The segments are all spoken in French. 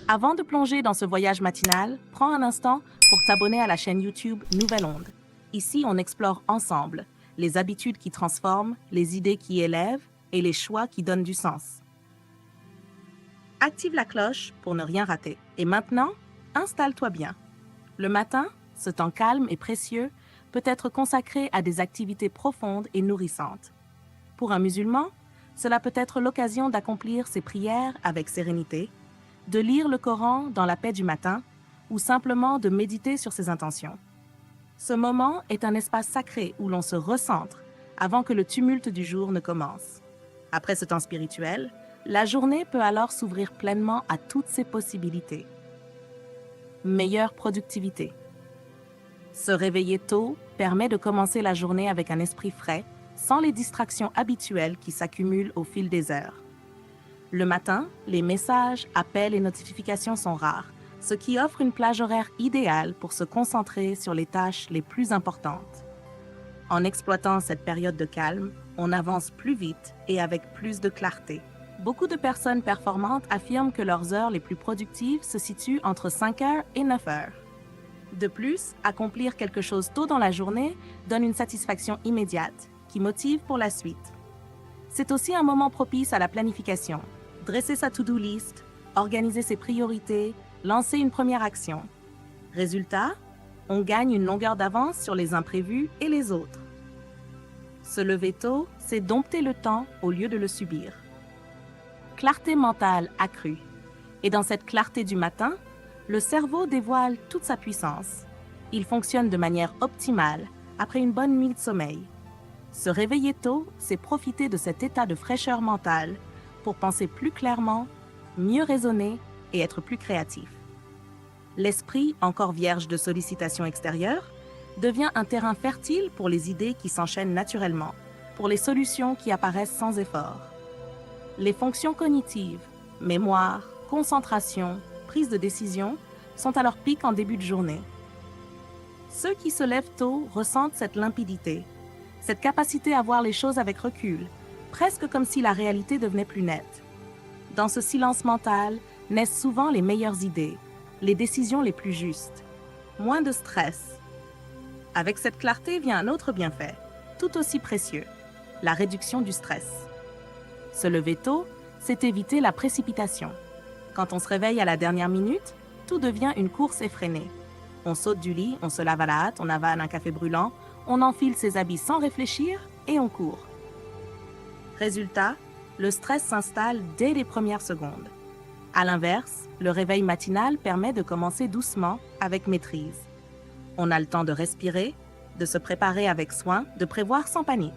Avant de plonger dans ce voyage matinal, prends un instant pour t'abonner à la chaîne YouTube Nouvelle Onde. Ici, on explore ensemble les habitudes qui transforment, les idées qui élèvent et les choix qui donnent du sens. Active la cloche pour ne rien rater. Et maintenant, installe-toi bien. Le matin, ce temps calme et précieux peut être consacré à des activités profondes et nourrissantes. Pour un musulman, cela peut être l'occasion d'accomplir ses prières avec sérénité, de lire le Coran dans la paix du matin ou simplement de méditer sur ses intentions. Ce moment est un espace sacré où l'on se recentre avant que le tumulte du jour ne commence. Après ce temps spirituel, la journée peut alors s'ouvrir pleinement à toutes ses possibilités. Meilleure productivité. Se réveiller tôt permet de commencer la journée avec un esprit frais, sans les distractions habituelles qui s'accumulent au fil des heures. Le matin, les messages, appels et notifications sont rares, ce qui offre une plage horaire idéale pour se concentrer sur les tâches les plus importantes. En exploitant cette période de calme, on avance plus vite et avec plus de clarté. Beaucoup de personnes performantes affirment que leurs heures les plus productives se situent entre 5 heures et 9 heures. De plus, accomplir quelque chose tôt dans la journée donne une satisfaction immédiate, qui motive pour la suite. C'est aussi un moment propice à la planification. Dresser sa to-do list, organiser ses priorités, lancer une première action. Résultat, on gagne une longueur d'avance sur les imprévus et les autres. Se lever tôt, c'est dompter le temps au lieu de le subir. Clarté mentale accrue. Et dans cette clarté du matin, le cerveau dévoile toute sa puissance. Il fonctionne de manière optimale après une bonne nuit de sommeil. Se réveiller tôt, c'est profiter de cet état de fraîcheur mentale pour penser plus clairement, mieux raisonner et être plus créatif. L'esprit, encore vierge de sollicitations extérieures, devient un terrain fertile pour les idées qui s'enchaînent naturellement, pour les solutions qui apparaissent sans effort. Les fonctions cognitives, mémoire, concentration, prise de décision, sont à leur pic en début de journée. Ceux qui se lèvent tôt ressentent cette limpidité, cette capacité à voir les choses avec recul, presque comme si la réalité devenait plus nette. Dans ce silence mental naissent souvent les meilleures idées, les décisions les plus justes. Moins de stress. Avec cette clarté vient un autre bienfait, tout aussi précieux, la réduction du stress. Se lever tôt, c'est éviter la précipitation. Quand on se réveille à la dernière minute, tout devient une course effrénée. On saute du lit, on se lave à la hâte, on avale un café brûlant, on enfile ses habits sans réfléchir et on court. Résultat, le stress s'installe dès les premières secondes. À l'inverse, le réveil matinal permet de commencer doucement, avec maîtrise. On a le temps de respirer, de se préparer avec soin, de prévoir sans panique.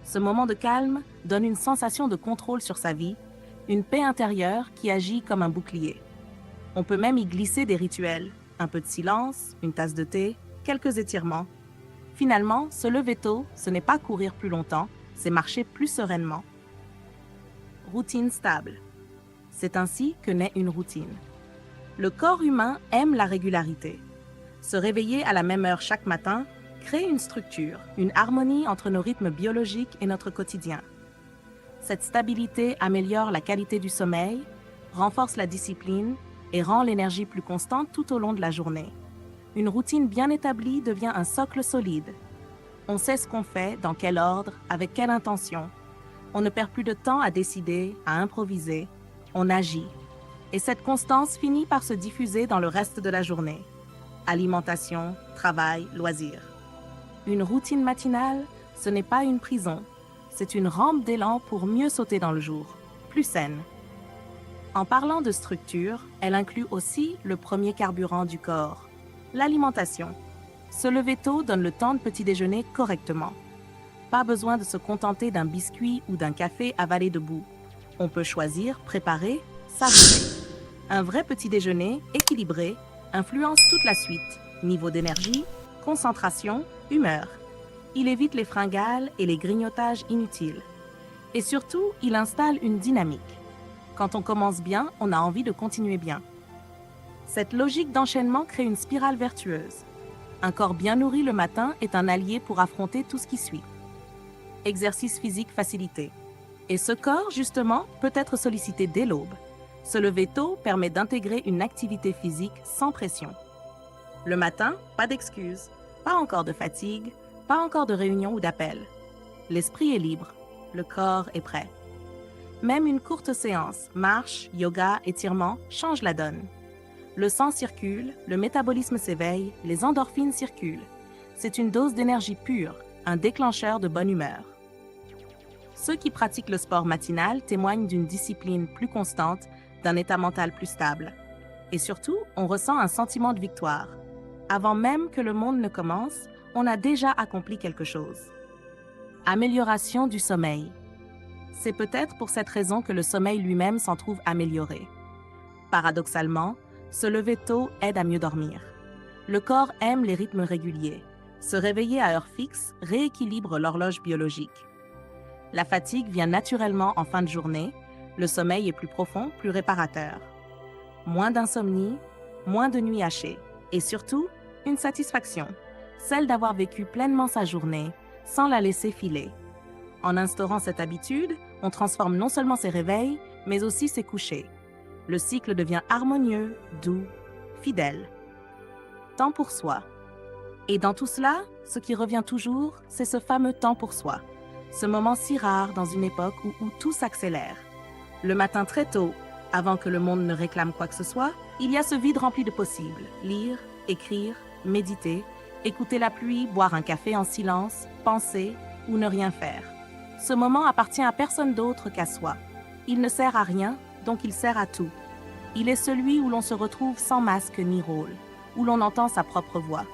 Ce moment de calme donne une sensation de contrôle sur sa vie, une paix intérieure qui agit comme un bouclier. On peut même y glisser des rituels, un peu de silence, une tasse de thé, quelques étirements. Finalement, se lever tôt, ce n'est pas courir plus longtemps, c'est marcher plus sereinement. Routine stable. C'est ainsi que naît une routine. Le corps humain aime la régularité. Se réveiller à la même heure chaque matin crée une structure, une harmonie entre nos rythmes biologiques et notre quotidien. Cette stabilité améliore la qualité du sommeil, renforce la discipline et rend l'énergie plus constante tout au long de la journée. Une routine bien établie devient un socle solide. On sait ce qu'on fait, dans quel ordre, avec quelle intention. On ne perd plus de temps à décider, à improviser. On agit. Et cette constance finit par se diffuser dans le reste de la journée. Alimentation, travail, loisirs. Une routine matinale, ce n'est pas une prison. C'est une rampe d'élan pour mieux sauter dans le jour, plus saine. En parlant de structure, elle inclut aussi le premier carburant du corps, l'alimentation. Se lever tôt donne le temps de petit déjeuner correctement. Pas besoin de se contenter d'un biscuit ou d'un café avalé debout. On peut choisir, préparer, savourer. Un vrai petit déjeuner, équilibré, influence toute la suite, niveau d'énergie, concentration, humeur. Il évite les fringales et les grignotages inutiles. Et surtout, il installe une dynamique. Quand on commence bien, on a envie de continuer bien. Cette logique d'enchaînement crée une spirale vertueuse. Un corps bien nourri le matin est un allié pour affronter tout ce qui suit. Exercice physique facilité. Et ce corps, justement, peut être sollicité dès l'aube. Se lever tôt permet d'intégrer une activité physique sans pression. Le matin, pas d'excuses, pas encore de fatigue, pas encore de réunion ou d'appel. L'esprit est libre, le corps est prêt. Même une courte séance, marche, yoga, étirement, change la donne. Le sang circule, le métabolisme s'éveille, les endorphines circulent. C'est une dose d'énergie pure, un déclencheur de bonne humeur. Ceux qui pratiquent le sport matinal témoignent d'une discipline plus constante, d'un état mental plus stable. Et surtout, on ressent un sentiment de victoire. Avant même que le monde ne commence, on a déjà accompli quelque chose. Amélioration du sommeil. C'est peut-être pour cette raison que le sommeil lui-même s'en trouve amélioré. Paradoxalement, se lever tôt aide à mieux dormir. Le corps aime les rythmes réguliers. Se réveiller à heure fixe rééquilibre l'horloge biologique. La fatigue vient naturellement en fin de journée, le sommeil est plus profond, plus réparateur. Moins d'insomnie, moins de nuits hachées, et surtout, une satisfaction, celle d'avoir vécu pleinement sa journée, sans la laisser filer. En instaurant cette habitude, on transforme non seulement ses réveils, mais aussi ses couchers. Le cycle devient harmonieux, doux, fidèle. Temps pour soi. Et dans tout cela, ce qui revient toujours, c'est ce fameux temps pour soi. Ce moment si rare dans une époque où tout s'accélère. Le matin très tôt, avant que le monde ne réclame quoi que ce soit, il y a ce vide rempli de possibles. Lire, écrire, méditer, écouter la pluie, boire un café en silence, penser ou ne rien faire. Ce moment appartient à personne d'autre qu'à soi. Il ne sert à rien, donc il sert à tout. Il est celui où l'on se retrouve sans masque ni rôle, où l'on entend sa propre voix.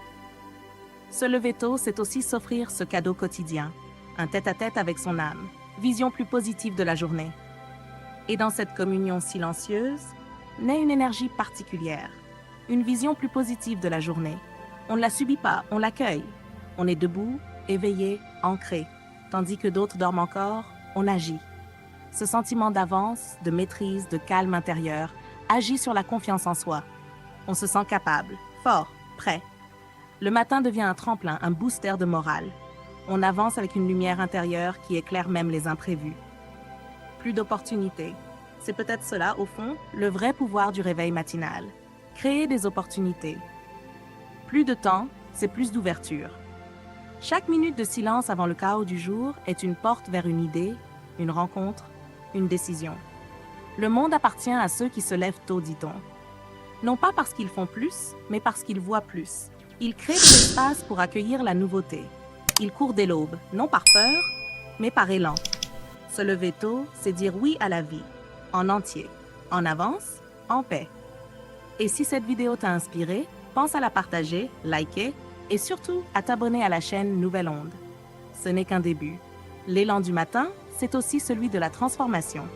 Se lever tôt, c'est aussi s'offrir ce cadeau quotidien, un tête-à-tête avec son âme, vision plus positive de la journée. Et dans cette communion silencieuse, naît une énergie particulière, une vision plus positive de la journée. On ne la subit pas, on l'accueille. On est debout, éveillé, ancré. Tandis que d'autres dorment encore, on agit. Ce sentiment d'avance, de maîtrise, de calme intérieur agit sur la confiance en soi. On se sent capable, fort, prêt. Le matin devient un tremplin, un booster de morale. On avance avec une lumière intérieure qui éclaire même les imprévus. Plus d'opportunités. C'est peut-être cela, au fond, le vrai pouvoir du réveil matinal. Créer des opportunités. Plus de temps, c'est plus d'ouverture. Chaque minute de silence avant le chaos du jour est une porte vers une idée, une rencontre, une décision. Le monde appartient à ceux qui se lèvent tôt, dit-on. Non pas parce qu'ils font plus, mais parce qu'ils voient plus. Ils créent de l'espace pour accueillir la nouveauté. Ils courent dès l'aube, non par peur, mais par élan. Se lever tôt, c'est dire oui à la vie, en entier, en avance, en paix. Et si cette vidéo t'a inspiré, pense à la partager, liker et surtout à t'abonner à la chaîne Nouvelle Onde. Ce n'est qu'un début. L'élan du matin, c'est aussi celui de la transformation.